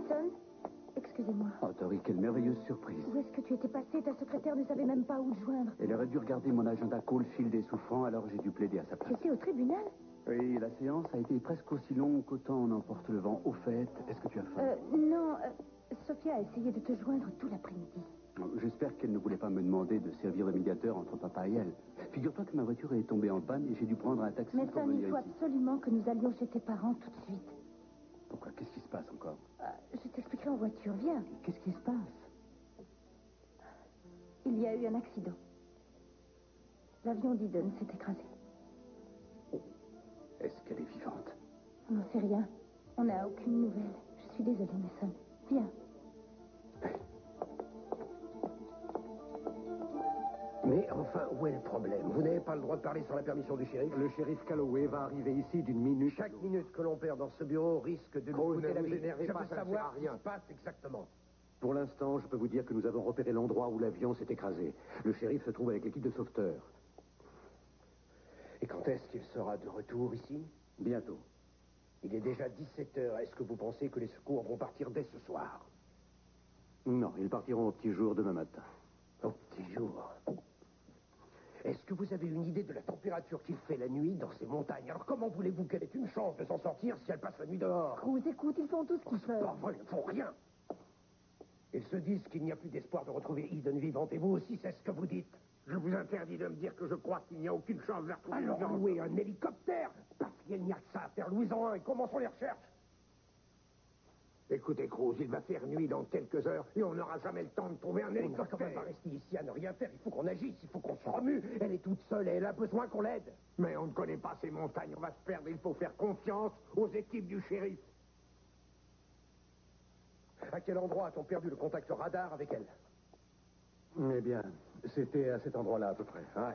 Mason, excusez-moi. Oh, Tori, quelle merveilleuse surprise. Où est-ce que tu étais passé? Ta secrétaire ne savait même pas où te joindre. Elle aurait dû regarder mon agenda Caulfield et souffrant, alors j'ai dû plaider à sa place. J'étais au tribunal? Oui, la séance a été presque aussi longue qu'autant on emporte le vent. Au fait, est-ce que tu as faim? Non. Sophia a essayé de te joindre tout l'après-midi. J'espère qu'elle ne voulait pas me demander de servir de médiateur entre papa et elle. Figure-toi que ma voiture est tombée en panne et j'ai dû prendre un taxi pour Mason, venir il faut ici. absolument que nous allions chez tes parents tout de suite. Pourquoi? Qu'est-ce qui se passe encore? Je t'expliquerai en voiture, viens. Qu'est-ce qui se passe? Il y a eu un accident. L'avion d'Eden s'est écrasé. Est-ce qu'elle est vivante? On n'en sait rien. On n'a aucune nouvelle. Je suis désolée, Mason. Viens. Mais enfin, où est le problème? Vous n'avez pas le droit de parler sans la permission du shérif? Le shérif Calloway va arriver ici d'une minute. Chaque minute que l'on perd dans ce bureau risque de nous coûter la vie. Je veux savoir ce qui se passe exactement. Pour l'instant, je peux vous dire que nous avons repéré l'endroit où l'avion s'est écrasé. Le shérif se trouve avec l'équipe de sauveteurs. Et quand est-ce qu'il sera de retour ici? Bientôt. Il est déjà 17 heures. Est-ce que vous pensez que les secours vont partir dès ce soir? Non, ils partiront au petit jour demain matin. Au petit jour. Est-ce que vous avez une idée de la température qu'il fait la nuit dans ces montagnes? Alors comment voulez-vous qu'elle ait une chance de s'en sortir si elle passe la nuit dehors? Cruz, écoute, ils font tout ce qu'ils C'est peuvent. pas vrai, ils ne font rien. Ils se disent qu'il n'y a plus d'espoir de retrouver Eden vivante. Et vous aussi, c'est ce que vous dites. Je vous interdis de me dire que je crois qu'il n'y a aucune chance de la retrouver. Alors louez un hélicoptère, parce qu'il n'y a que ça à faire. Louis-en un et commençons les recherches. Écoutez, Cruz, il va faire nuit dans quelques heures et on n'aura jamais le temps de trouver un On ne va quand hélicoptère. même pas rester ici à ne rien faire. Il faut qu'on agisse, il faut qu'on se remue. Elle est toute seule et elle a besoin qu'on l'aide. Mais on ne connaît pas ces montagnes, on va se perdre. Il faut faire confiance aux équipes du shérif. À quel endroit a-t-on perdu le contact radar avec elle? Eh bien, c'était à cet endroit-là à peu près. Ouais.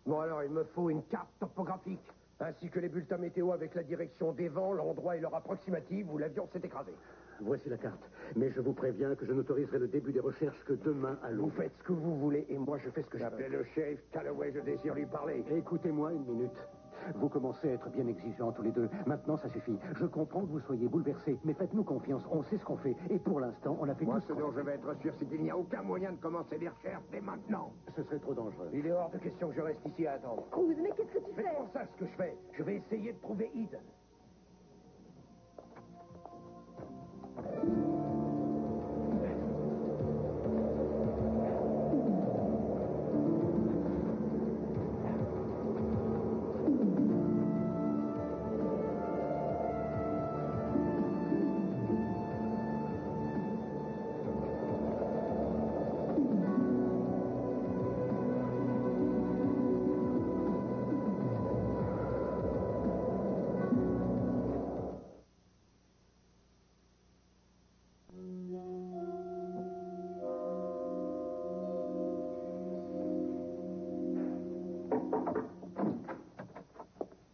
Bon alors, il me faut une carte topographique, ainsi que les bulletins météo avec la direction des vents, l'endroit et l'heure approximative où l'avion s'est écrasé. Voici la carte. Mais je vous préviens que je n'autoriserai le début des recherches que demain à Vous l'aube. faites ce que vous voulez et moi je fais ce que je Appelez veux. le shérif Calloway, je désire lui parler. Écoutez-moi une minute. Vous commencez à être bien exigeants tous les deux. Maintenant, ça suffit. Je comprends que vous soyez bouleversés, mais faites-nous confiance. On sait ce qu'on fait. Et pour l'instant, on a fait Moi, tout ce ce dont qu'on je vais être sûr, c'est qu'il n'y a aucun moyen de commencer les recherches dès maintenant. Ce serait trop dangereux. Il est hors de question que je reste ici à attendre. Cruz, mais qu'est-ce que tu C'est fais? pour ça ce que je fais. Je vais essayer de trouver Eden.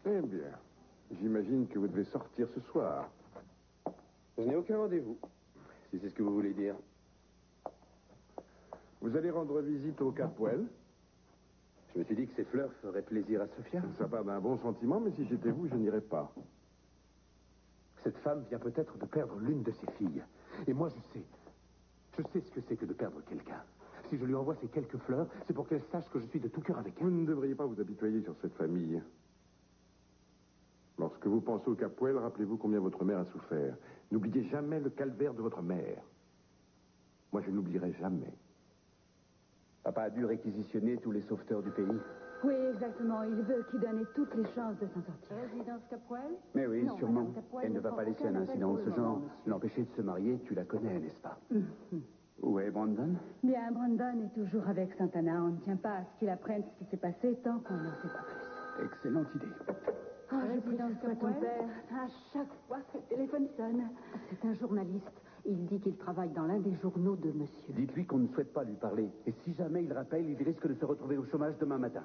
Eh bien, j'imagine que vous devez sortir ce soir. Je n'ai aucun rendez-vous, si c'est ce que vous voulez dire. Vous allez rendre visite au Capwell. Je me suis dit que ces fleurs feraient plaisir à Sophia. Ça part d'un bon sentiment, mais si j'étais vous, je n'irais pas. Cette femme vient peut-être de perdre l'une de ses filles. Et moi, je sais. Je sais ce que c'est que de perdre quelqu'un. Si je lui envoie ces quelques fleurs, c'est pour qu'elle sache que je suis de tout cœur avec elle. Vous ne devriez pas vous apitoyer sur cette famille. Lorsque vous pensez au Capwell, rappelez-vous combien votre mère a souffert. N'oubliez jamais le calvaire de votre mère. Moi, je n'oublierai jamais. Papa a dû réquisitionner tous les sauveteurs du pays. Oui, exactement. Il veut qu'il donne toutes les chances de s'en sortir. Résidence Capwell? Mais oui, Non, sûrement. Madame Capwell Elle ne ne va prend pas laisser aucun un appel incident de pour ce le genre moment, monsieur. l'empêcher de se marier. Tu la connais, n'est-ce pas? Où est Brandon? Bien, Brandon est toujours avec Santana. On ne tient pas à ce qu'il apprenne ce qui s'est passé tant qu'on n'en sait pas plus. Excellente idée. Oh, je prie que ce soit ton père. À chaque fois que le téléphone sonne. C'est un journaliste. Il dit qu'il travaille dans l'un des journaux de monsieur. Dites-lui qu'on ne souhaite pas lui parler. Et si jamais il rappelle, il risque de se retrouver au chômage demain matin.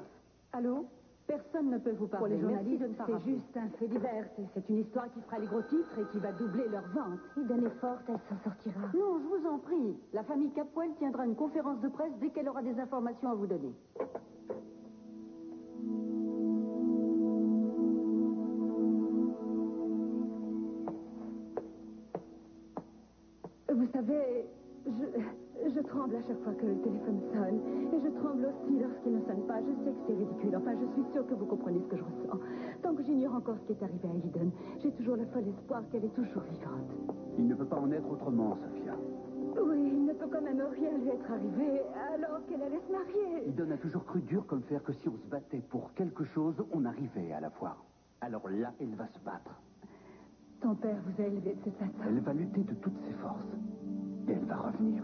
Allô? Personne ne peut vous Pour parler. les Merci journalistes, de ne pas c'est rappeler. juste un fait divers. C'est une histoire qui fera les gros titres et qui va doubler leur vente. Eden est forte, elle s'en sortira. Non, je vous en prie. La famille Capwell tiendra une conférence de presse dès qu'elle aura des informations à vous donner. tremble à chaque fois que le téléphone sonne. Et je tremble aussi lorsqu'il ne sonne pas. Je sais que c'est ridicule. Enfin, je suis sûre que vous comprenez ce que je ressens. Tant que j'ignore encore ce qui est arrivé à Eden, j'ai toujours le fol espoir qu'elle est toujours vivante. Il ne peut pas en être autrement, Sophia. Oui, il ne peut quand même rien lui être arrivé alors qu'elle allait se marier. Eden a toujours cru dur comme fer que si on se battait pour quelque chose, on arrivait à la voir. Alors là, elle va se battre. Ton père vous a élevé de cette façon. Elle va lutter de toutes ses forces. Et elle va revenir.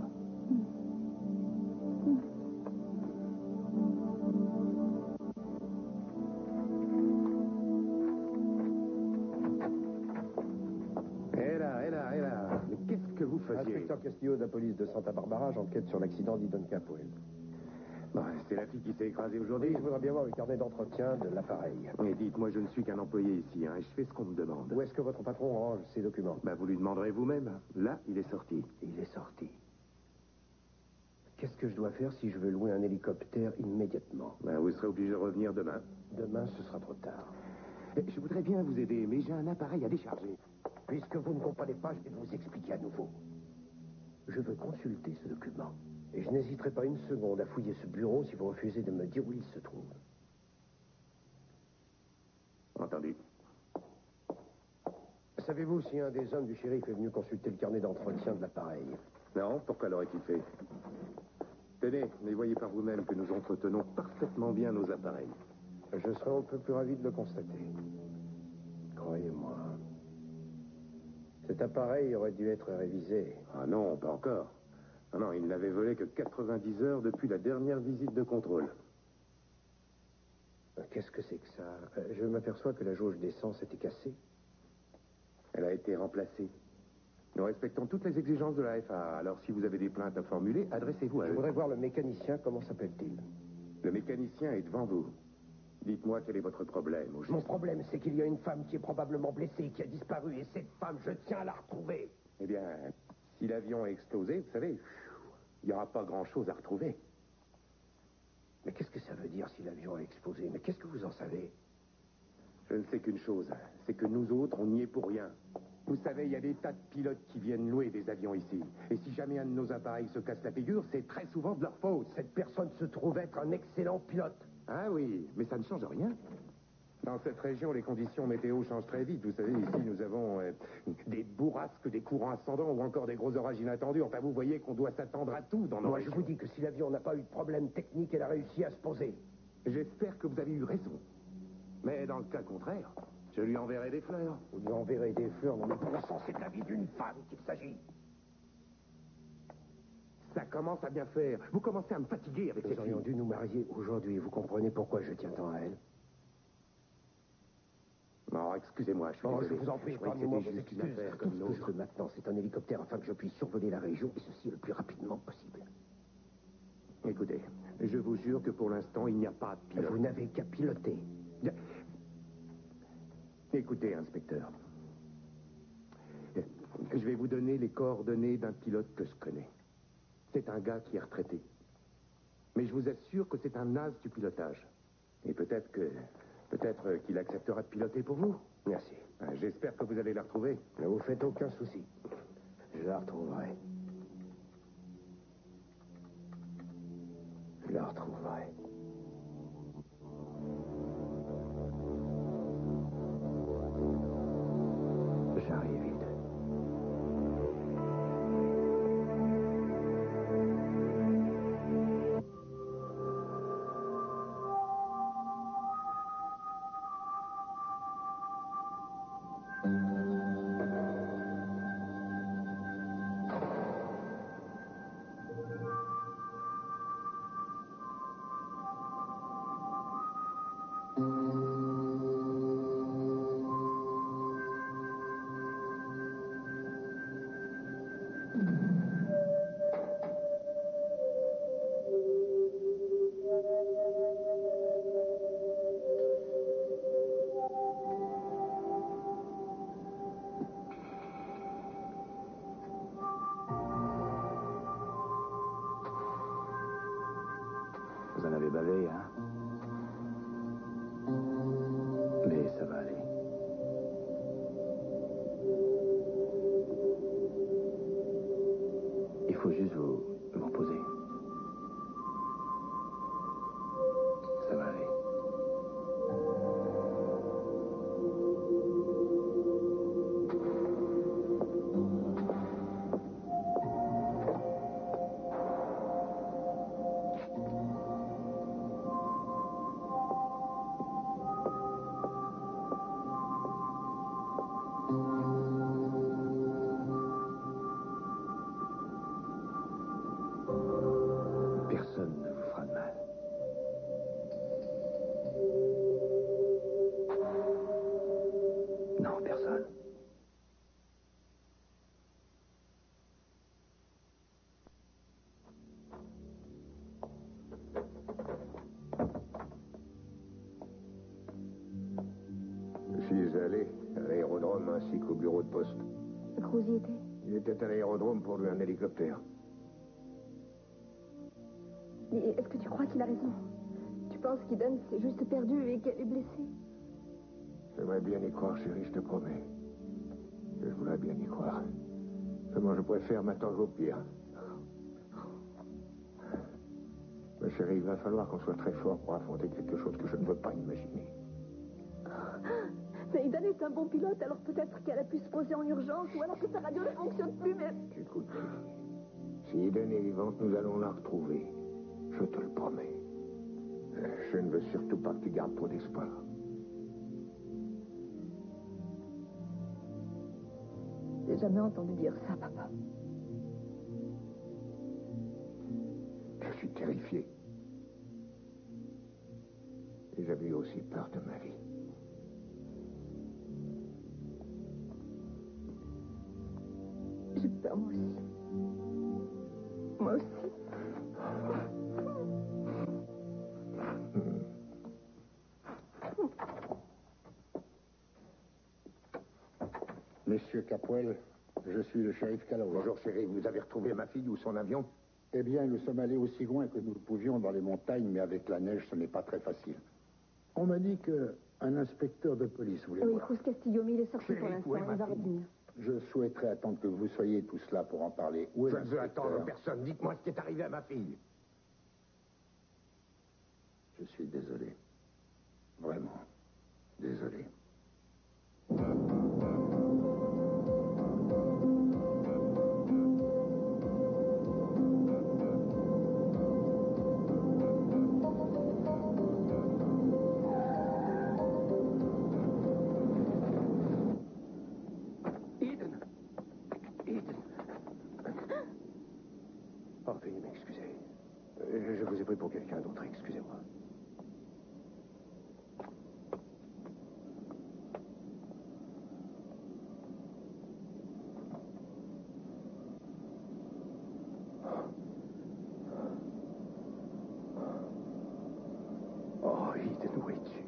Hé là. Mais qu'est-ce que vous faisiez? Inspecteur Castillo de la police de Santa Barbara, j'enquête sur l'accident d'Eden Capwell. C'est la fille qui s'est écrasée Oui, aujourd'hui. je voudrais bien voir le carnet d'entretien de l'appareil. Et dites-moi, je ne suis qu'un employé ici, hein, et je fais ce qu'on me demande. Où est-ce que votre patron range ses documents? Vous lui demanderez vous-même. Là, il est sorti. Il est sorti. Qu'est-ce que je dois faire si je veux louer un hélicoptère immédiatement? Vous serez obligé de revenir demain. Demain, ce sera trop tard. Je voudrais bien vous aider, mais j'ai un appareil à décharger. Puisque vous ne comprenez pas, je vais vous expliquer à nouveau. Je veux consulter ce document. Et je n'hésiterai pas une seconde à fouiller ce bureau si vous refusez de me dire où il se trouve. Entendu. Savez-vous si un des hommes du shérif est venu consulter le carnet d'entretien de l'appareil? Non, pourquoi l'aurait-il fait? Tenez, mais voyez par vous-même que nous entretenons parfaitement bien nos appareils. Je serais un peu plus ravi de le constater. Croyez-moi. Cet appareil aurait dû être révisé. Ah non, pas encore. Ah non, il n'avait volé que 90 heures depuis la dernière visite de contrôle. Qu'est-ce que c'est que ça? Je m'aperçois que la jauge d'essence était cassée. Elle a été remplacée. Nous respectons toutes les exigences de la FAA. Alors, si vous avez des plaintes à formuler, adressez-vous à Je eux. voudrais voir le mécanicien. Comment s'appelle-t-il? Le mécanicien est devant vous. Dites-moi quel est votre problème, au juste. Mon problème, c'est qu'il y a une femme qui est probablement blessée, qui a disparu, et cette femme, je tiens à la retrouver. Eh bien, si l'avion a explosé, vous savez, il n'y aura pas grand-chose à retrouver. Mais qu'est-ce que ça veut dire si l'avion a explosé? Mais qu'est-ce que vous en savez? Je ne sais qu'une chose, c'est que nous autres, on n'y est pour rien. Vous savez, il y a des tas de pilotes qui viennent louer des avions ici. Et si jamais un de nos appareils se casse la figure, c'est très souvent de leur faute. Cette personne se trouve être un excellent pilote. Ah oui, mais ça ne change rien. Dans cette région, les conditions météo changent très vite. Vous savez, ici, nous avons des bourrasques, des courants ascendants ou encore des gros orages inattendus. Enfin, vous voyez qu'on doit s'attendre à tout dans nos Moi, régions. je vous dis que si l'avion n'a pas eu de problème technique, elle a réussi à se poser. J'espère que vous avez eu raison. Mais dans le cas contraire, je lui enverrai des fleurs. Vous lui enverrez des fleurs, non mais bon sang, c'est de la vie d'une femme qu'il s'agit. Ça commence à bien faire. Vous commencez à me fatiguer avec cette Nous aurions fille. dû nous marier aujourd'hui. Vous comprenez pourquoi je tiens tant à elle? Non, excusez-moi, je suis Oh, je désolé. vous en prie, croyais que pardonnez-moi c'était vos juste une excuses. affaire Tout comme ce que je l'autre. veux maintenant, c'est un hélicoptère afin que je puisse survoler la région, et ceci le plus rapidement possible. Écoutez, je vous jure que pour l'instant, il n'y a pas de pilote. Vous n'avez qu'à piloter. Écoutez, inspecteur. Je vais vous donner les coordonnées d'un pilote que je connais. C'est un gars qui est retraité. Mais je vous assure que c'est un as du pilotage. Et peut-être qu'il acceptera de piloter pour vous. Merci. J'espère que vous allez la retrouver. Ne vous faites aucun souci. Je la retrouverai. Je la retrouverai. J'arrive vite. Vous en avez bavé, hein? Mais ça va aller. Il faut juste vous poser. poste. Cruz y était. Il était à l'aérodrome pour louer un hélicoptère. Mais est-ce que tu crois qu'il a raison? Tu penses qu'Eden s'est juste perdu et qu'elle est blessée? J'aimerais bien y croire, chérie, je te promets. Je voudrais bien y croire. Seulement, je préfère m'attendre au pire. Mais chérie, il va falloir qu'on soit très fort pour affronter quelque chose que je ne veux pas imaginer. Mais Eden est un bon pilote, alors peut-être qu'elle a pu se poser en urgence, ou alors que sa radio ne fonctionne plus, mais... Écoute, si Eden est vivante, nous allons la retrouver. Je te le promets. Je ne veux surtout pas que tu gardes trop d'espoir. J'ai jamais entendu dire ça, papa. Je suis terrifié. Et j'avais eu aussi peur de ma vie. J'ai peur, moi aussi. Moi aussi. Monsieur Capwell, je suis le shérif Calloway. Bonjour, chérie. Vous avez retrouvé ma fille ou son avion? Eh bien, nous sommes allés aussi loin que nous le pouvions dans les montagnes, mais avec la neige, ce n'est pas très facile. On m'a dit qu'un inspecteur de police voulait Oui, voir. Cruz Castillo, mais il est sorti pour l'instant, il va revenir. Je souhaiterais attendre que vous soyez tous là pour en parler. Où est Je ne veux l'inspecteur? attendre personne. Dites-moi ce qui est arrivé à ma fille. Je suis désolé. Vraiment. Désolé. Oh, veuillez m'excuser. Je vous ai pris pour quelqu'un d'autre, excusez-moi. Oh, Eden, où es-tu?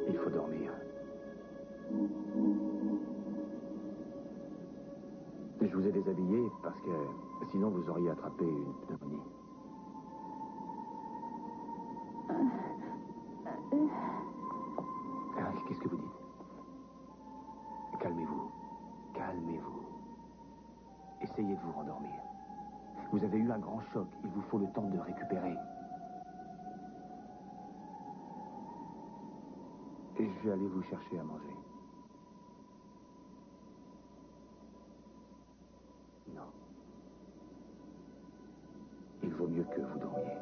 Il faut dormir. Je vous ai déshabillé parce que sinon vous auriez attrapé une pneumonie. Qu'est-ce que vous dites? Calmez-vous. Calmez-vous. Essayez de vous rendormir. Vous avez eu un grand choc. Il vous faut le temps de récupérer. Et je vais aller vous chercher à manger. Non. Il vaut mieux que vous dormiez.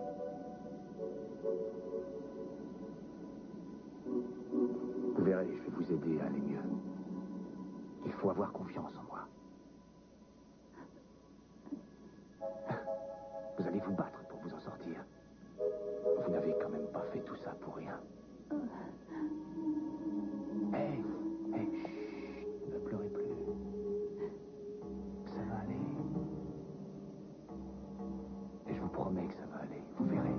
Vous verrez, je vais vous aider à aller mieux. Il faut avoir confiance en moi. Vous allez vous battre pour vous en sortir. Vous n'avez quand même pas fait tout ça pour rien. Hé, chut, ne pleurez plus. Ça va aller. Et je vous promets que ça va aller. Vous verrez.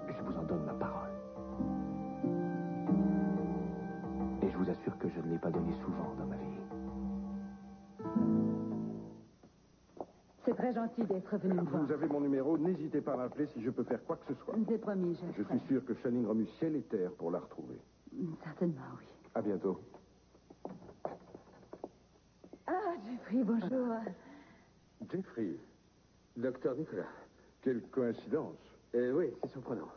Je vous en donne ma parole. Et je vous assure que je ne l'ai pas donné souvent dans ma vie. C'est très gentil d'être venu me voir. Vous avez mon numéro, n'hésitez pas à m'appeler si je peux faire quoi que ce soit. C'est promis, je Je suis sûr que Channing remue ciel et terre pour la retrouver. Certainement, oui. À bientôt. Ah, Jeffrey, bonjour. Jeffrey, docteur Nicolas. Quelle coïncidence. Oui, c'est surprenant.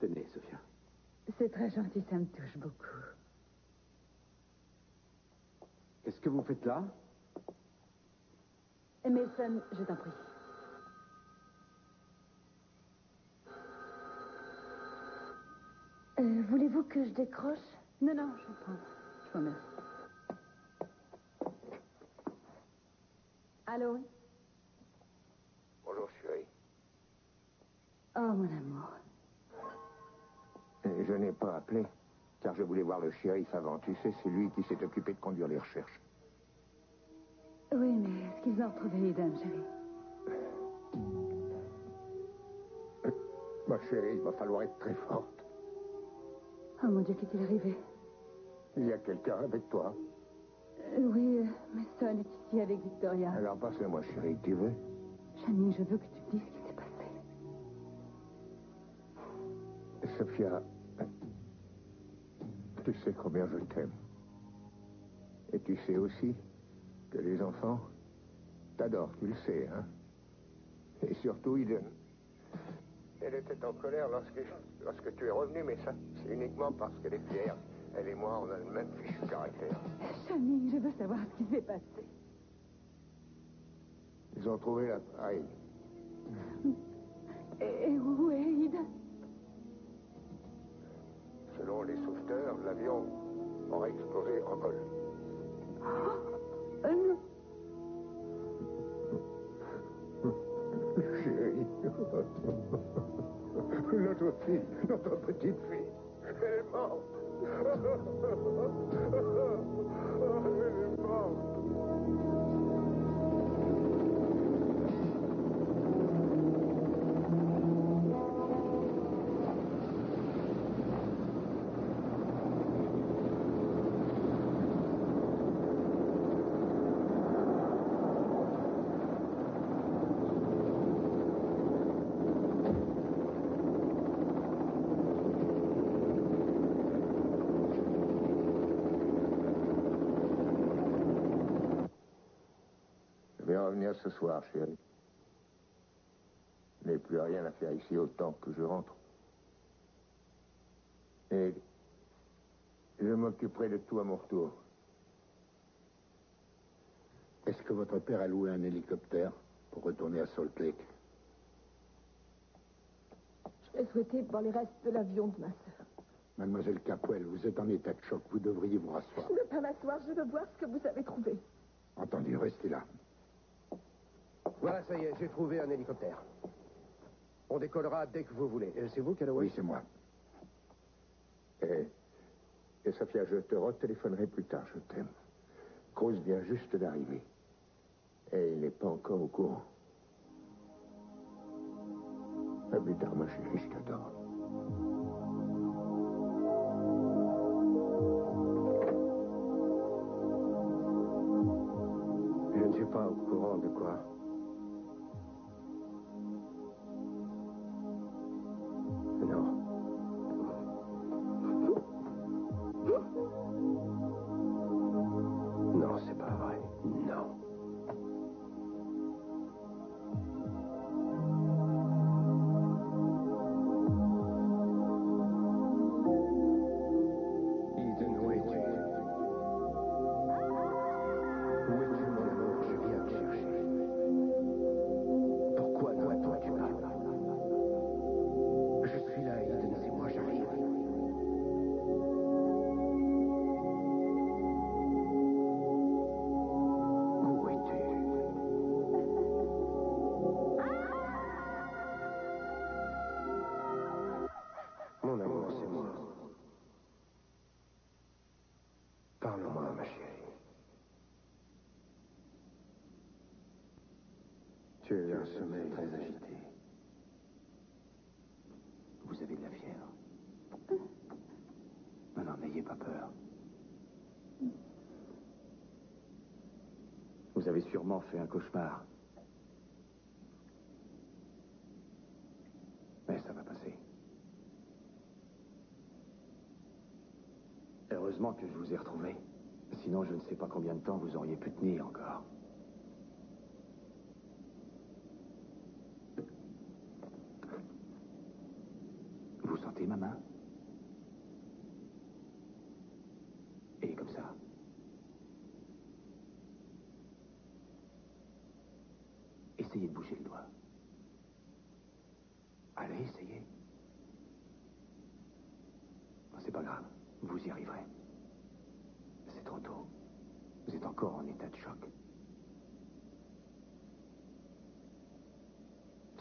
Tenez, Sophia. C'est très gentil, ça me touche beaucoup. Qu'est-ce que vous faites là? Mason, je t'en prie. Voulez-vous que je décroche? Non, non, je prends. Je vous remercie. Allô? Bonjour, chérie. Oh, mon amour. Je n'ai pas appelé, car je voulais voir le shérif avant. Tu sais, c'est lui qui s'est occupé de conduire les recherches. Oui, mais est-ce qu'ils ont retrouvé Eden, chérie? Ma chérie, il va falloir être très forte. Oh, mon Dieu, qu'est-il arrivé? Il y a quelqu'un avec toi. Oui, Mason est ici avec Victoria. Alors passe-le-moi, chérie, tu veux? Shani, je veux que tu me dises ce qui s'est passé. Sophia, tu sais combien je t'aime. Et tu sais aussi que les enfants t'adorent, tu le sais, hein? Et surtout, Eden. Elle était en colère lorsque tu es revenu, mais ça, c'est uniquement parce qu'elle est fière. Elle et moi, on a le même fichu caractère. Shani, je veux savoir ce qui s'est passé. Ils ont trouvé l'appareil. Et où est Eden? Selon les sauveteurs, l'avion aurait explosé en vol. Non. Chérie. Notre fille, notre petite fille, elle est morte. Elle est morte. Je vais revenir ce soir, chérie. Je n'ai plus rien à faire ici autant que je rentre. Et je m'occuperai de tout à mon retour. Est-ce que votre père a loué un hélicoptère pour retourner à Salt Lake? Je vais souhaiter voir les restes de l'avion de ma sœur. Mademoiselle Capwell, vous êtes en état de choc. Vous devriez vous rasseoir. Je ne veux pas m'asseoir, je veux voir ce que vous avez trouvé. Entendu, restez là. Voilà, ça y est, j'ai trouvé un hélicoptère. On décollera dès que vous voulez. C'est vous, Calloway? Oui, c'est moi. Et Sophia, je te retéléphonerai plus tard, je t'aime. Cruz vient juste d'arriver. Et il n'est pas encore au courant. À plus tard, ma chérie, je t'adore. Je ne suis pas au courant de quoi. Non. Non, c'est pas vrai. Non. Eden, où es-tu? Où es-tu, mon amour? Je viens te chercher. Pourquoi ne m'attends-tu pas? Je suis là, Eden, c'est moi, j'arrive. Où es-tu? Mon amour, c'est moi. Parle-moi, ma chérie. Tu as eu un sommeil très agité. Vous avez de la fièvre. Non, non, n'ayez pas peur. Vous avez sûrement fait un cauchemar. Mais ça va passer. Heureusement que je vous ai retrouvé. Sinon, je ne sais pas combien de temps vous auriez pu tenir encore. Vous sentez ma main? Et comme ça. Essayez de bouger le doigt. Allez, essayez. encore en état de choc.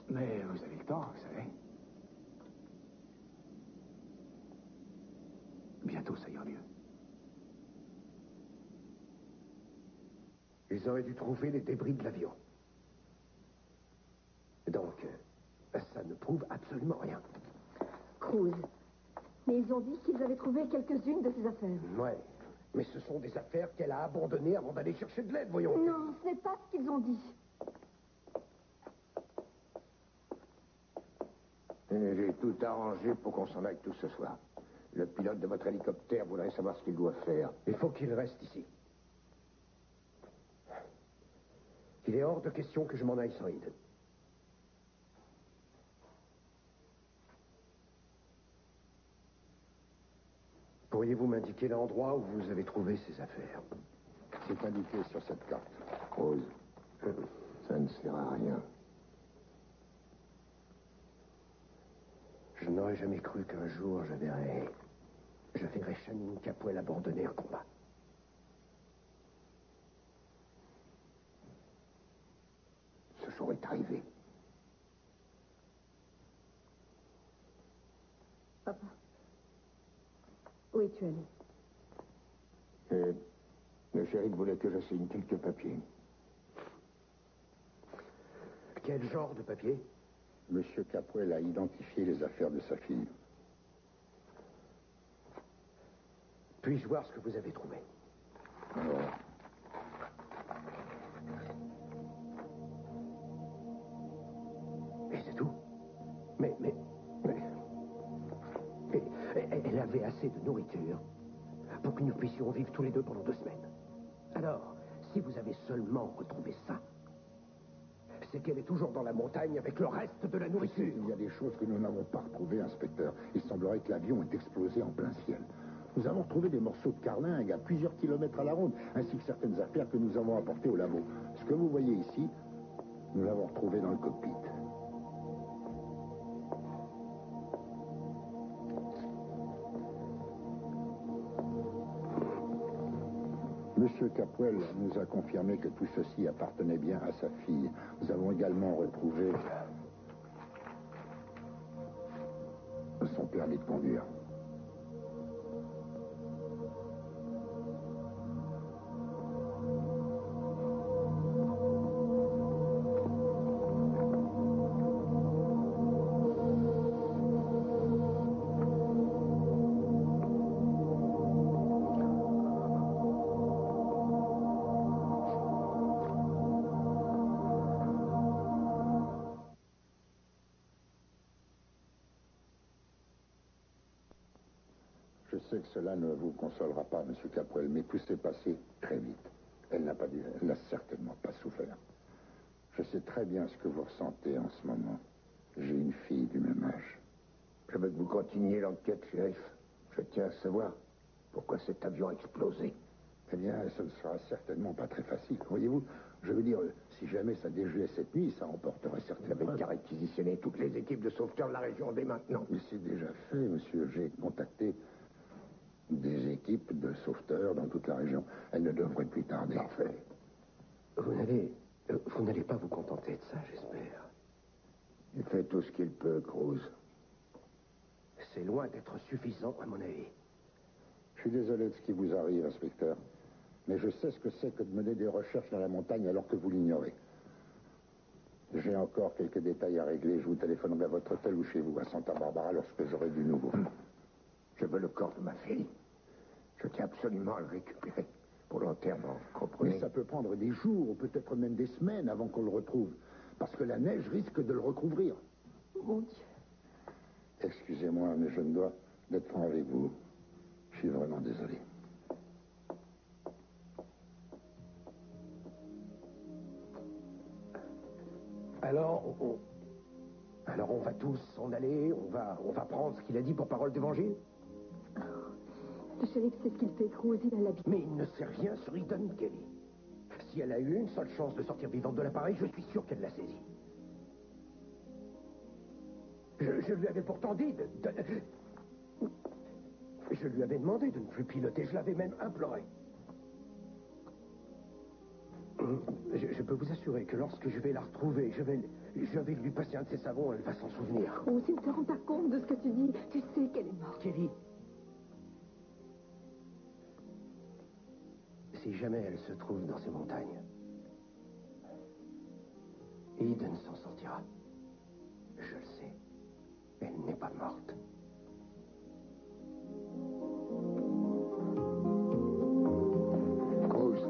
Mais vous avez le temps, vous savez. Bientôt, ça ira mieux. Ils auraient dû trouver les débris de l'avion. Donc, ça ne prouve absolument rien. Cruz. Mais ils ont dit qu'ils avaient trouvé quelques-unes de ces affaires. Ouais, mais ce sont des affaires qu'elle a abandonnées avant d'aller chercher de l'aide, voyons. Non, ce n'est pas ce qu'ils ont dit. J'ai tout arrangé pour qu'on s'en aille tous ce soir. Le pilote de votre hélicoptère voudrait savoir ce qu'il doit faire. Il faut qu'il reste ici. Il est hors de question que je m'en aille sans Eden. Pourriez-vous m'indiquer l'endroit où vous avez trouvé ces affaires? C'est indiqué sur cette carte. Rose, ça ne sert à rien. Je n'aurais jamais cru qu'un jour je verrais Channing Capwell abandonner un combat. Ce jour est arrivé. Papa. Où es-tu allé? Le shérif voulait que je signe quelques papiers. Quel genre de papier? Monsieur Capwell a identifié les affaires de sa fille. Puis-je voir ce que vous avez trouvé? Alors, Et c'est tout? Mais... Elle avait assez de nourriture pour que nous puissions vivre tous les deux pendant 2 semaines. Alors, si vous avez seulement retrouvé ça, c'est qu'elle est toujours dans la montagne avec le reste de la nourriture. il y a des choses que nous n'avons pas retrouvées, inspecteur. Il semblerait que l'avion ait explosé en plein ciel. Nous avons retrouvé des morceaux de carlingue à plusieurs kilomètres à la ronde, ainsi que certaines affaires que nous avons apportées au labo. Ce que vous voyez ici, nous l'avons retrouvé dans le cockpit. Monsieur Capwell nous a confirmé que tout ceci appartenait bien à sa fille. Nous avons également retrouvé son permis de conduire. Je sais que cela ne vous consolera pas, Monsieur Capwell, mais tout s'est passé très vite. Elle n'a certainement pas souffert. Je sais très bien ce que vous ressentez en ce moment. J'ai une fille du même âge. Je veux que vous continuiez l'enquête, shérif. Je tiens à savoir pourquoi cet avion a explosé. Eh bien, ce ne sera certainement pas très facile. Voyez-vous, je veux dire, si jamais ça dégelait cette nuit, ça emporterait certainement... Vous avez qu'à réquisitionner toutes les équipes de sauveteurs de la région dès maintenant. Mais c'est déjà fait, monsieur. J'ai contacté des équipes de sauveteurs dans toute la région. Elles ne devraient plus tarder. Parfait. Vous n'allez pas vous contenter de ça, j'espère. Il fait tout ce qu'il peut, Cruz. C'est loin d'être suffisant, à mon avis. Je suis désolé de ce qui vous arrive, inspecteur. Mais je sais ce que c'est que de mener des recherches dans la montagne alors que vous l'ignorez. J'ai encore quelques détails à régler. Je vous téléphonerai à votre hôtel ou chez vous, à Santa Barbara, lorsque j'aurai du nouveau. Je veux le corps de ma fille. Je tiens absolument à le récupérer pour l'enterrement, vous comprenez? Mais ça peut prendre des jours, ou peut-être même des semaines avant qu'on le retrouve. Parce que la neige risque de le recouvrir. Mon Dieu. Excusez-moi, mais je me dois d'être franc avec vous. Je suis vraiment désolé. Alors on va tous s'en aller, on va prendre ce qu'il a dit pour parole d'évangile? Le shérif sait ce qu'il fait, Cruz, il a l'habitude. Mais il ne sait rien sur Eden Kelly. Si elle a eu une seule chance de sortir vivante de l'appareil, je suis sûr qu'elle l'a saisie. Je lui avais pourtant dit Je lui avais demandé de ne plus piloter, je l'avais même imploré. Je peux vous assurer que lorsque je vais la retrouver, je vais lui passer un de ses savons, elle va s'en souvenir. Oh, tu ne te rends pas compte de ce que tu dis. Tu sais qu'elle est morte. Kelly, si jamais elle se trouve dans ces montagnes, Eden s'en sortira. Je le sais. Elle n'est pas morte. Rose.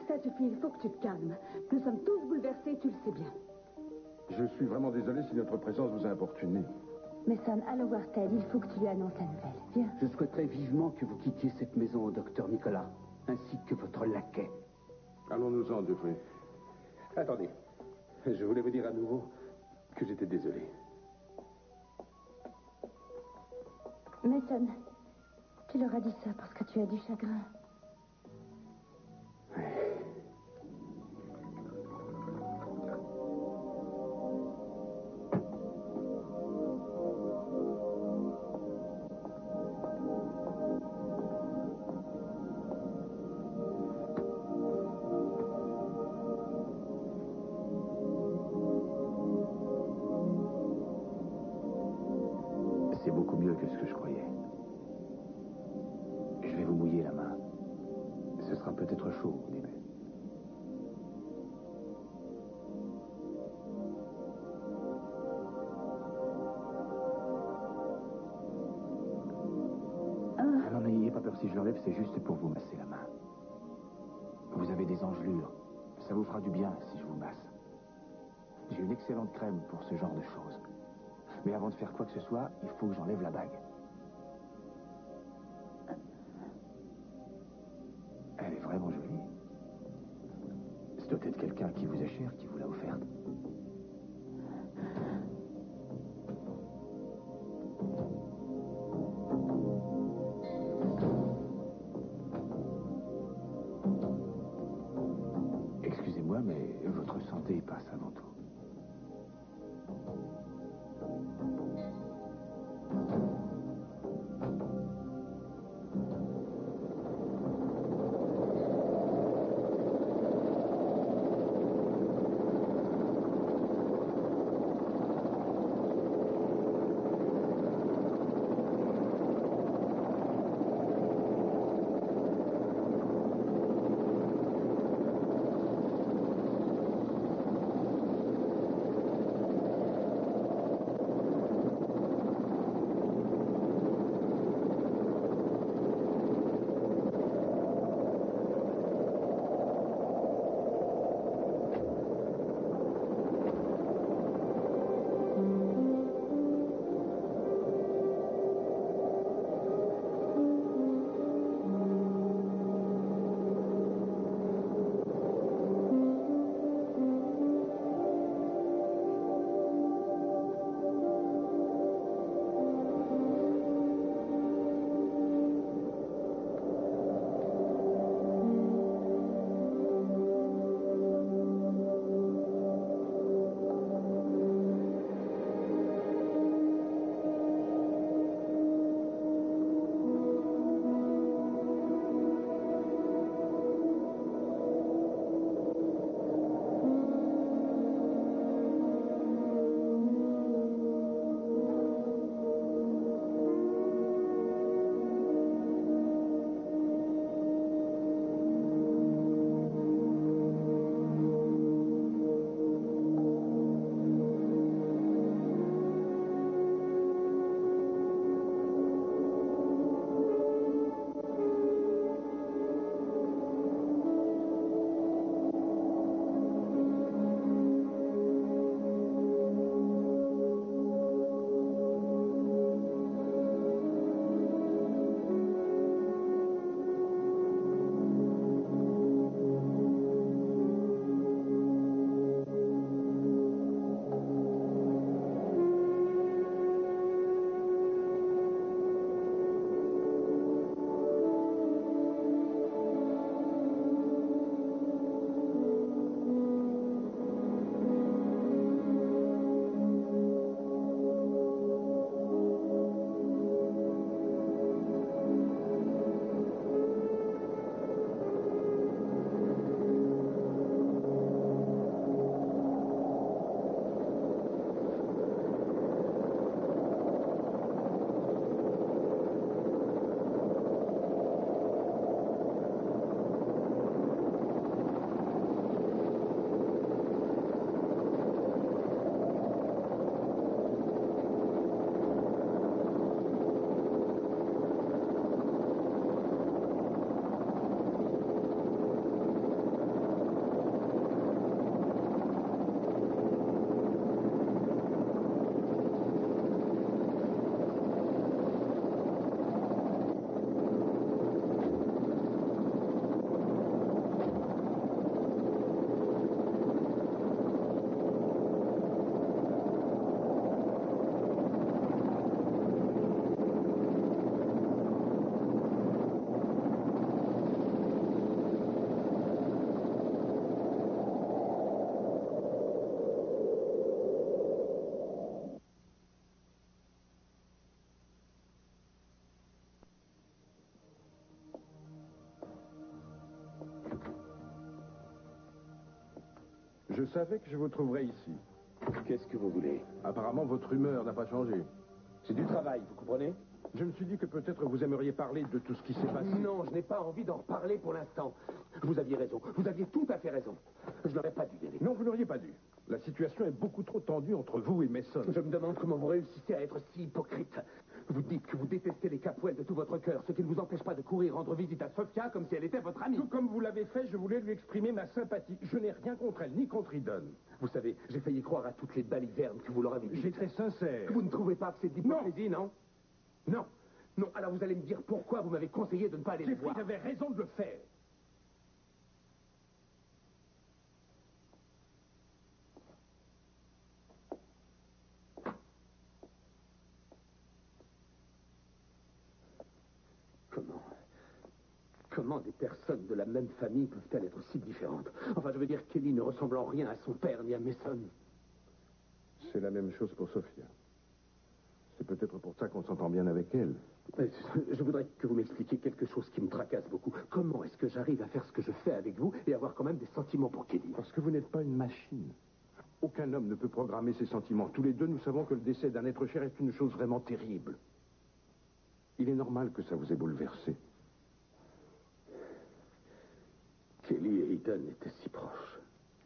Ça suffit, il faut que tu te calmes. Nous sommes tous bouleversés, tu le sais bien. Je suis vraiment désolé si notre présence vous a importuné. Mason, allons voir Ted. Il faut que tu lui annonces la nouvelle. Viens. Je souhaiterais vivement que vous quittiez cette maison au docteur Nicolas, ainsi que votre laquais. Allons-nous-en, Dufresne. Attendez. Je voulais vous dire à nouveau que j'étais désolé. Mason, tu leur as dit ça parce que tu as du chagrin. C'est beaucoup mieux que ce que je croyais. Je vais vous mouiller la main. Ce sera peut-être chaud au début. Ah non, n'ayez pas peur si je l'enlève, c'est juste pour vous masser la main. Vous avez des engelures. Ça vous fera du bien si je vous masse. J'ai une excellente crème pour ce genre de choses. Mais avant de faire quoi que ce soit, il faut que j'enlève la bague. Elle est vraiment jolie. C'est peut-être quelqu'un qui vous est cher qui vous l'a offerte. Excusez-moi, mais votre santé passe avant tout. Je savais que je vous trouverais ici. Qu'est-ce que vous voulez? Apparemment, votre humeur n'a pas changé. C'est du travail, vous comprenez? Je me suis dit que peut-être vous aimeriez parler de tout ce qui s'est passé. Non, je n'ai pas envie d'en reparler pour l'instant. Vous aviez raison. Vous aviez tout à fait raison. Je n'aurais pas dû y aller. Non, vous n'auriez pas dû. La situation est beaucoup trop tendue entre vous et Mason. Je me demande comment vous réussissez à être si hypocrite. Vous dites que vous détestez les Capwell de tout votre cœur, ce qui ne vous empêche pas de courir rendre visite à Sofia comme si elle était votre amie. Tout comme vous l'avez fait, je voulais lui exprimer ma sympathie. Je n'ai rien contre elle, ni contre Eden. Vous savez, j'ai failli croire à toutes les balivernes que vous leur avez dites. J'étais sincère. Vous ne trouvez pas que c'est de l'hypocrisie, non? Non. Non, alors vous allez me dire pourquoi vous m'avez conseillé de ne pas aller les voir. J'avais raison de le faire. Comment des personnes de la même famille peuvent-elles être si différentes? Enfin, je veux dire, Kelly ne ressemble en rien à son père ni à Mason. C'est la même chose pour Sophia. C'est peut-être pour ça qu'on s'entend bien avec elle. Je voudrais que vous m'expliquiez quelque chose qui me tracasse beaucoup. Comment est-ce que j'arrive à faire ce que je fais avec vous et avoir quand même des sentiments pour Kelly? Parce que vous n'êtes pas une machine. Aucun homme ne peut programmer ses sentiments. Tous les deux, nous savons que le décès d'un être cher est une chose vraiment terrible. Il est normal que ça vous ait bouleversé. Kelly et Eden étaient si proches.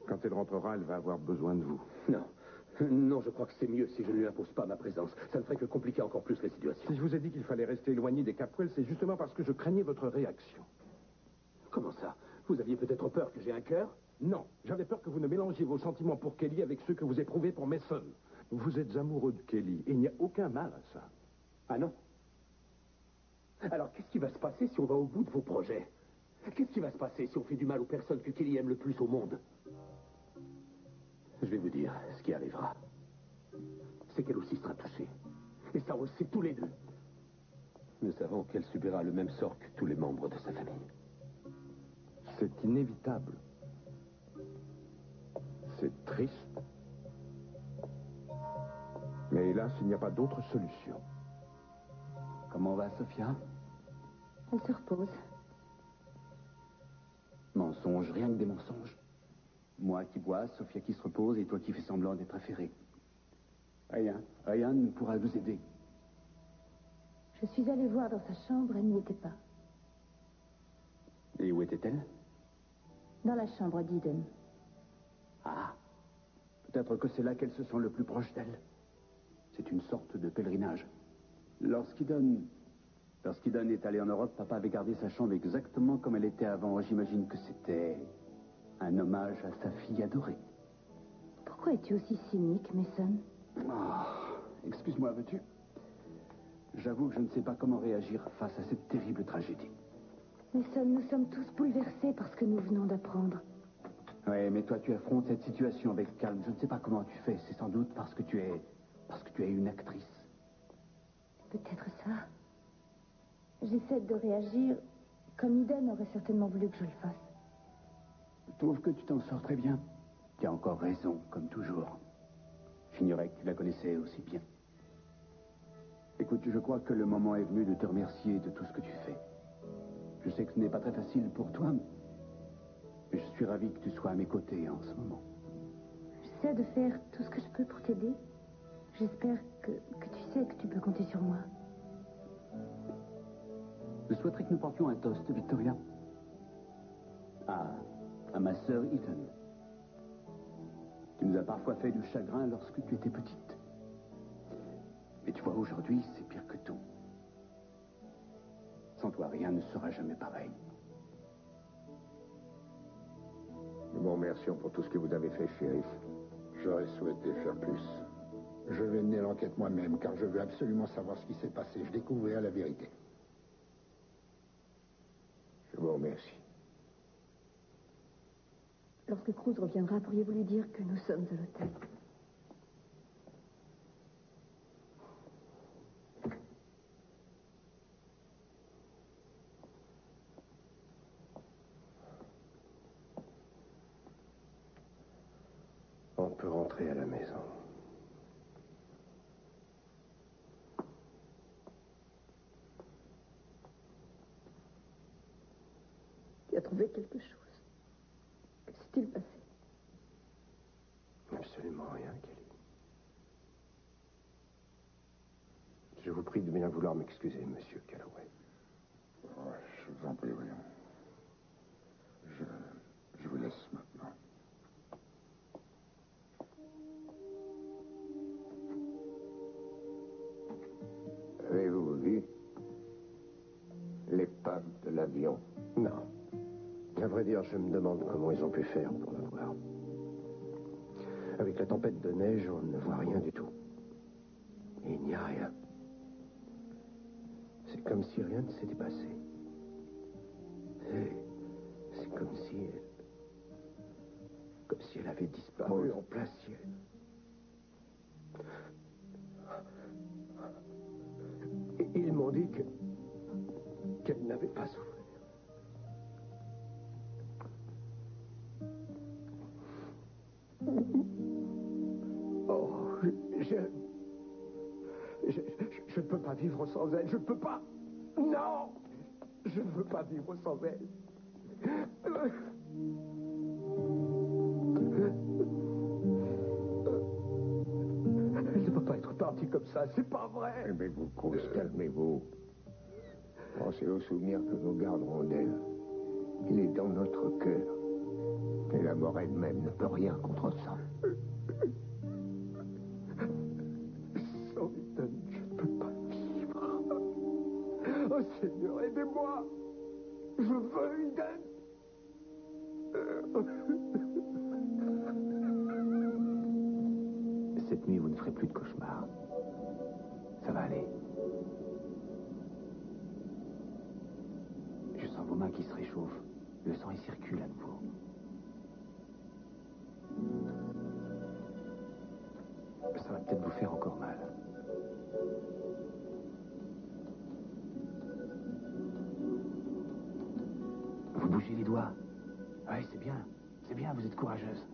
Quand elle rentrera, elle va avoir besoin de vous. Non. Non, je crois que c'est mieux si je ne lui impose pas ma présence. Ça ne ferait que compliquer encore plus la situation. Si je vous ai dit qu'il fallait rester éloigné des Capwell, c'est justement parce que je craignais votre réaction. Comment ça? Vous aviez peut-être peur que j'ai un cœur? Non, j'avais peur que vous ne mélangiez vos sentiments pour Kelly avec ceux que vous éprouvez pour Mason. Vous êtes amoureux de Kelly, et il n'y a aucun mal à ça. Ah non? Alors, qu'est-ce qui va se passer si on va au bout de vos projets? Qu'est-ce qui va se passer si on fait du mal aux personnes que Kelly aime le plus au monde? Je vais vous dire ce qui arrivera. C'est qu'elle aussi sera touchée. Et ça, on le sait tous les deux. Nous savons qu'elle subira le même sort que tous les membres de sa famille. C'est inévitable. C'est triste. Mais hélas, il n'y a pas d'autre solution. Comment va Sophia? Elle se repose. Mensonges, rien que des mensonges. Moi qui bois, Sophia qui se repose et toi qui fais semblant d'être affairé. Rien ne pourra vous aider. Je suis allée voir dans sa chambre, elle n'y était pas. Et où était-elle? Dans la chambre d'Eden. Ah, peut-être que c'est là qu'elle se sent le plus proche d'elle. C'est une sorte de pèlerinage. Lorsqu'Eden est allé en Europe, papa avait gardé sa chambre exactement comme elle était avant. J'imagine que c'était un hommage à sa fille adorée. Pourquoi es-tu aussi cynique, Mason? Excuse-moi, veux-tu? J'avoue que je ne sais pas comment réagir face à cette terrible tragédie. Mason, nous sommes tous bouleversés par ce que nous venons d'apprendre. Oui, mais toi, tu affrontes cette situation avec calme. Je ne sais pas comment tu fais. C'est sans doute parce que tu es une actrice. Peut-être ça. J'essaie de réagir comme Eden aurait certainement voulu que je le fasse. Je trouve que tu t'en sors très bien. Tu as encore raison, comme toujours. J'ignorais que tu la connaissais aussi bien. Écoute, je crois que le moment est venu de te remercier de tout ce que tu fais. Je sais que ce n'est pas très facile pour toi, mais je suis ravi que tu sois à mes côtés en ce moment. J'essaie de faire tout ce que je peux pour t'aider. J'espère que tu sais que tu peux compter sur moi. Je souhaiterais que nous portions un toast, Victoria. À ma sœur Eden. Tu nous as parfois fait du chagrin lorsque tu étais petite. Mais tu vois, aujourd'hui, c'est pire que tout. Sans toi, rien ne sera jamais pareil. Nous vous remercions pour tout ce que vous avez fait, shérif. J'aurais souhaité faire plus. Je vais mener l'enquête moi-même, car je veux absolument savoir ce qui s'est passé. Je découvrirai la vérité. Je vous remercie. Lorsque Cruz reviendra, pourriez-vous lui dire que nous sommes à l'hôtel? On peut rentrer à la maison. Tu as trouvé quelque chose. Que s'est-il passé? rien, Kelly. Je vous prie de bien vouloir m'excuser, monsieur Calloway. Oh, je vous en prie, William. Je vous laisse maintenant. Avez-vous vu l'épave de l'avion? Non. À vrai dire, je me demande comment ils ont pu faire pour le voir. Avec la tempête de neige, on ne voit rien du tout. Et il n'y a rien. C'est comme si rien ne s'était passé. C'est comme si elle avait disparu en plein ciel. Et ils m'ont dit qu'elle n'avait pas souffert. Oh, je ne peux pas vivre sans elle. Je ne peux pas. Non, je ne veux pas vivre sans elle. Elle ne peut pas être partie comme ça. C'est pas vrai. Calmez-vous, Cruz, calmez-vous. Pensez aux souvenirs que nous garderons d'elle. Il est dans notre cœur. Et la mort elle-même ne peut rien contre ça. Sans Eden, je ne peux pas vivre. Oh Seigneur, aidez-moi. Je veux Eden. Cette nuit, vous ne ferez plus de cauchemars. Ça va aller. Je sens vos mains qui se réchauffent. Le sang y circule à nouveau. Ça va peut-être vous faire encore mal. Vous bougez les doigts. Oui, c'est bien. C'est bien, vous êtes courageuse.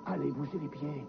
Allez, bougez les pieds.